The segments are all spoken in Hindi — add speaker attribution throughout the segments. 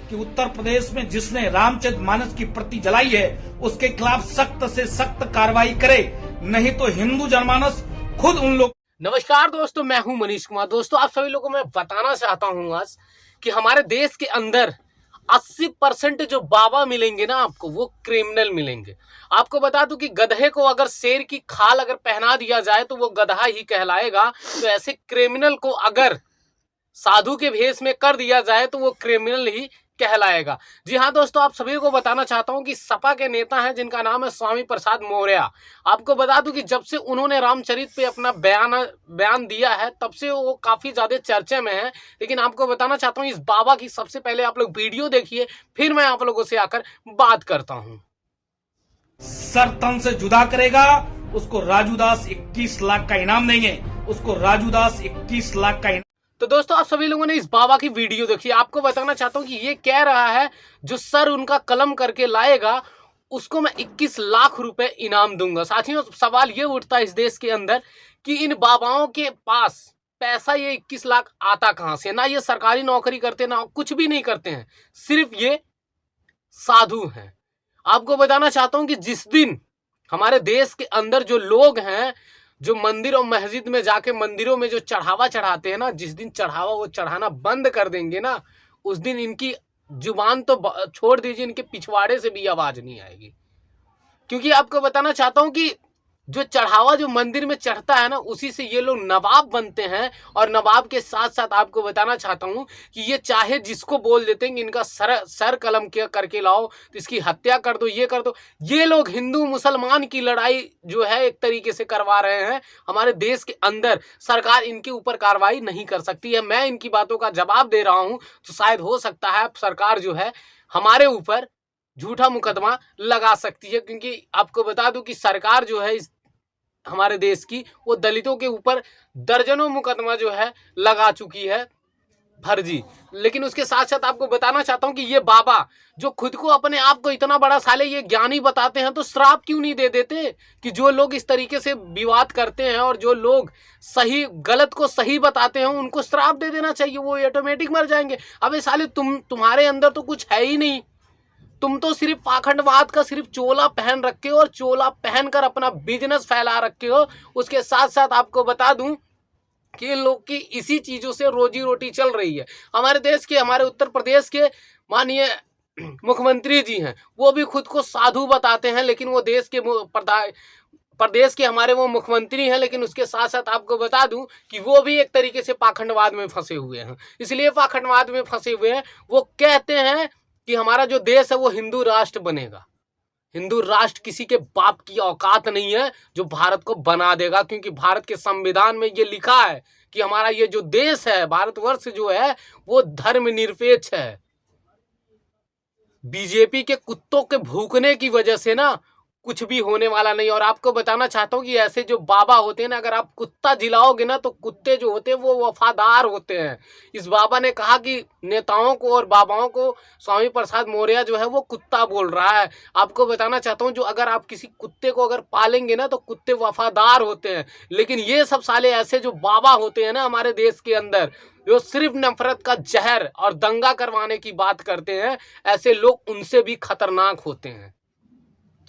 Speaker 1: कि उत्तर प्रदेश में जिसने रामचरितमानस की प्रति जलाई है उसके खिलाफ सख्त से सख्त कार्रवाई करे, नहीं तो हिंदू जनमानस खुद उन लोग।
Speaker 2: नमस्कार दोस्तों, मैं हूं मनीष कुमार। दोस्तों, आप सभी लोगों को मैं बताना चाहता हूं आज कि हमारे देश के अंदर 80% जो बाबा मिलेंगे ना आपको, वो क्रिमिनल मिलेंगे। आपको बता दूं कि गधे को अगर शेर की खाल अगर पहना दिया जाए तो वो गधा ही कहलाएगा। तो ऐसे क्रिमिनल को अगर साधु के भेष में कर दिया जाए तो वो क्रिमिनल ही कहलाएगा। जी हाँ दोस्तों, आप सभी को बताना चाहता हूं कि सपा के नेता हैं जिनका नाम है स्वामी प्रसाद मौर्य। आपको बता दूं कि जब से उन्होंने रामचरित पे अपना बयान दिया है तब से वो काफी ज्यादा चर्चे में है। लेकिन आपको बताना चाहता हूं, इस बाबा की सबसे पहले आप लोग वीडियो देखिए, फिर मैं आप लोगों से आकर बात करता हूँ।
Speaker 1: सर तन से जुदा करेगा उसको राजू दास 21 लाख का इनाम देंगे, उसको राजू दास 21 लाख का।
Speaker 2: तो दोस्तों, आप सभी लोगों ने इस बाबा की वीडियो देखी। आपको बताना चाहता हूं कि ये कह रहा है जो सर उनका कलम करके लाएगा उसको मैं 21 लाख रुपए इनाम दूंगा। साथियों, सवाल ये उठता है इस देश के अंदर कि इन बाबाओं के पास पैसा ये 21 लाख आता कहां से? ना ये सरकारी नौकरी करते, ना कुछ भी नहीं करते हैं, सिर्फ ये साधु हैं। आपको बताना चाहता हूं कि जिस दिन हमारे देश के अंदर जो लोग हैं जो मंदिर और मस्जिद में जाके मंदिरों में जो चढ़ावा चढ़ाते हैं ना, जिस दिन चढ़ावा वो चढ़ाना बंद कर देंगे ना, उस दिन इनकी जुबान तो छोड़ दीजिए, इनके पिछवाड़े से भी आवाज नहीं आएगी। क्योंकि आपको बताना चाहता हूं कि जो चढ़ावा जो मंदिर में चढ़ता है ना, उसी से ये लोग नवाब बनते हैं। और नवाब के साथ साथ आपको बताना चाहता हूं कि ये चाहे जिसको बोल देते हैं कि इनका सर कलम करके लाओ तो इसकी हत्या कर दो, ये कर दो। ये लोग हिंदू मुसलमान की लड़ाई जो है एक तरीके से करवा रहे हैं हमारे देश के अंदर। सरकार इनके ऊपर कार्रवाई नहीं कर सकती है। मैं इनकी बातों का जवाब दे रहा हूं तो शायद हो सकता है सरकार जो है हमारे ऊपर झूठा मुकदमा लगा सकती है। क्योंकि आपको बता दूं कि सरकार जो है इस हमारे देश की, वो दलितों के ऊपर दर्जनों मुकदमा जो है लगा चुकी है फर्जी। लेकिन उसके साथ साथ आपको बताना चाहता हूं कि ये बाबा जो खुद को अपने आप को इतना बड़ा साले ये ज्ञानी बताते हैं, तो श्राप क्यों नहीं दे देते कि जो लोग इस तरीके से विवाद करते हैं और जो लोग सही गलत को सही बताते हैं उनको श्राप दे देना चाहिए, वो ऑटोमेटिक मर जाएंगे। अबे साले तुम्हारे अंदर तो कुछ है ही नहीं। तुम तो सिर्फ पाखंडवाद का सिर्फ चोला पहन रखे हो और चोला पहनकर अपना बिजनेस फैला रखे हो। उसके साथ साथ आपको बता दूं कि इन लोग की इसी चीजों से रोजी रोटी चल रही है। हमारे देश के, हमारे उत्तर प्रदेश के माननीय मुख्यमंत्री जी हैं, वो भी खुद को साधु बताते हैं, लेकिन वो देश के प्रदेश के हमारे वो मुख्यमंत्री हैं। लेकिन उसके साथ साथ आपको बता दूं कि वो भी एक तरीके से पाखंडवाद में फंसे हुए हैं। इसलिए पाखंडवाद में फंसे हुए हैं, वो कहते हैं कि हमारा जो देश है वो हिंदू राष्ट्र बनेगा। हिंदू राष्ट्र किसी के बाप की औकात नहीं है जो भारत को बना देगा। क्योंकि भारत के संविधान में ये लिखा है कि हमारा ये जो देश है, भारतवर्ष जो है, वो धर्मनिरपेक्ष है। बीजेपी के कुत्तों के भूखने की वजह से ना कुछ भी होने वाला नहीं। और आपको बताना चाहता हूं कि ऐसे जो बाबा होते हैं ना, अगर आप कुत्ता जिलाओगे ना तो कुत्ते जो होते हैं वो वफादार होते हैं। इस बाबा ने कहा कि नेताओं को और बाबाओं को स्वामी प्रसाद मौर्य जो है वो कुत्ता बोल रहा है। आपको बताना चाहता हूं, जो अगर आप किसी कुत्ते को अगर पालेंगे ना तो कुत्ते वफादार होते हैं। लेकिन ये सब साले ऐसे जो बाबा होते हैं ना हमारे देश के अंदर, जो सिर्फ नफरत का जहर और दंगा करवाने की बात करते हैं, ऐसे लोग उनसे भी खतरनाक होते हैं।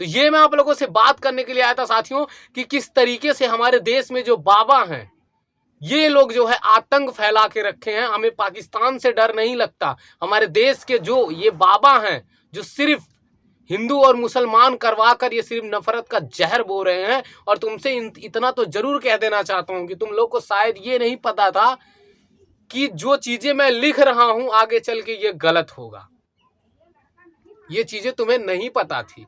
Speaker 2: तो ये मैं आप लोगों से बात करने के लिए आया था साथियों कि किस तरीके से हमारे देश में जो बाबा हैं, ये लोग जो है आतंक फैला के रखे हैं। हमें पाकिस्तान से डर नहीं लगता। हमारे देश के जो ये बाबा हैं जो सिर्फ हिंदू और मुसलमान करवा कर ये सिर्फ नफरत का जहर बो रहे हैं। और तुमसे इतना तो जरूर कह देना चाहता हूं कि तुम लोग को शायद ये नहीं पता था कि जो चीजें मैं लिख रहा हूं आगे चल के ये गलत होगा। ये चीजें तुम्हें नहीं पता थी,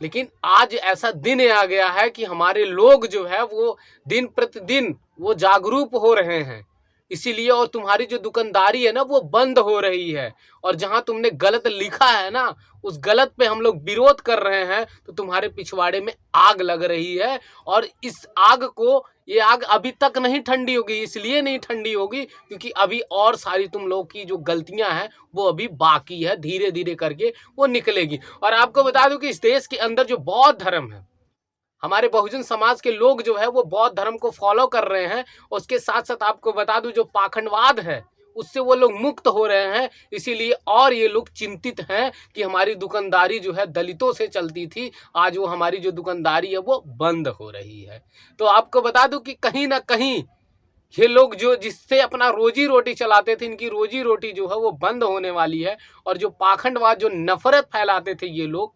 Speaker 2: लेकिन आज ऐसा दिन आ गया है कि हमारे लोग जो है वो दिन प्रतिदिन वो जागरूक हो रहे हैं। इसीलिए और तुम्हारी जो दुकानदारी है ना वो बंद हो रही है। और जहां तुमने गलत लिखा है ना उस गलत पे हम लोग विरोध कर रहे हैं, तो तुम्हारे पिछवाड़े में आग लग रही है। और इस आग को, ये आग अभी तक नहीं ठंडी होगी। इसलिए नहीं ठंडी होगी क्योंकि अभी और सारी तुम लोग की जो गलतियां हैं वो अभी बाकी है, धीरे धीरे करके वो निकलेगी। और आपको बता दूं कि इस देश के अंदर जो बौद्ध धर्म है, हमारे बहुजन समाज के लोग जो है वो बौद्ध धर्म को फॉलो कर रहे हैं। उसके साथ साथ आपको बता दूं जो पाखंडवाद है उससे वो लोग मुक्त हो रहे हैं। इसीलिए और ये लोग चिंतित हैं कि हमारी दुकानदारी जो है दलितों से चलती थी, आज वो हमारी जो दुकानदारी है वो बंद हो रही है। तो आपको बता दूं कि कहीं ना कहीं ये लोग जो जिससे अपना रोजी रोटी चलाते थे, इनकी रोजी रोटी जो है वो बंद होने वाली है। और जो पाखंडवाद, जो नफरत फैलाते थे ये लोग,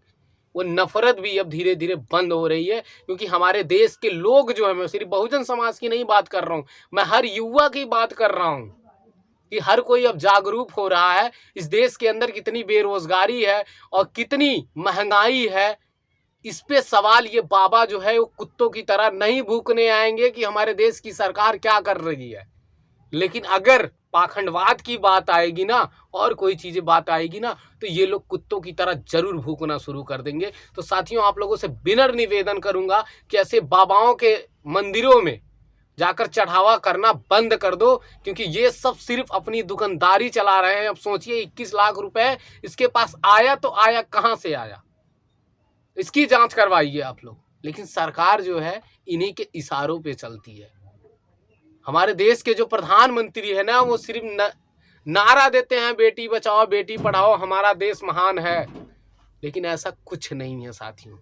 Speaker 2: वो नफरत भी अब धीरे धीरे बंद हो रही है। क्योंकि हमारे देश के लोग जो है, मैं सिर्फ बहुजन समाज की नहीं बात कर रहा हूँ, मैं हर युवा की बात कर रहा हूँ कि हर कोई अब जागरूक हो रहा है। इस देश के अंदर कितनी बेरोजगारी है और कितनी महंगाई है, इस पे सवाल ये बाबा जो है वो कुत्तों की तरह नहीं भूकने आएंगे कि हमारे देश की सरकार क्या कर रही है। लेकिन अगर पाखंडवाद की बात आएगी ना, और कोई चीजें बात आएगी ना, तो ये लोग कुत्तों की तरह जरूर भूकना शुरू कर देंगे। तो साथियों, आप लोगों से विनम्र निवेदन करूंगा कि ऐसे बाबाओं के मंदिरों में जाकर चढ़ावा करना बंद कर दो, क्योंकि ये सब सिर्फ अपनी दुकानदारी चला रहे हैं। अब सोचिए 21 लाख रुपए इसके पास आया तो आया कहां से आया, इसकी जांच करवाइए आप लोग। लेकिन सरकार जो है इन्हीं के इशारों पे चलती है। हमारे देश के जो प्रधानमंत्री है ना, वो सिर्फ नारा देते हैं बेटी बचाओ बेटी पढ़ाओ, हमारा देश महान है। लेकिन ऐसा कुछ नहीं है साथियों,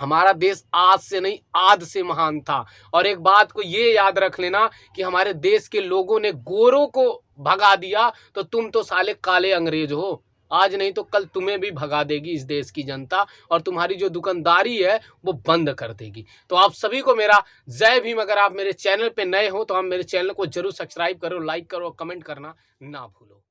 Speaker 2: हमारा देश आज से नहीं आज से महान था। और एक बात को ये याद रख लेना कि हमारे देश के लोगों ने गोरों को भगा दिया, तो तुम तो साले काले अंग्रेज हो। आज नहीं तो कल तुम्हें भी भगा देगी इस देश की जनता, और तुम्हारी जो दुकानदारी है वो बंद कर देगी। तो आप सभी को मेरा जय भीम। अगर आप मेरे चैनल पे नए हो तो आप मेरे चैनल को जरूर सब्सक्राइब करो, लाइक करो, कमेंट करना ना भूलो।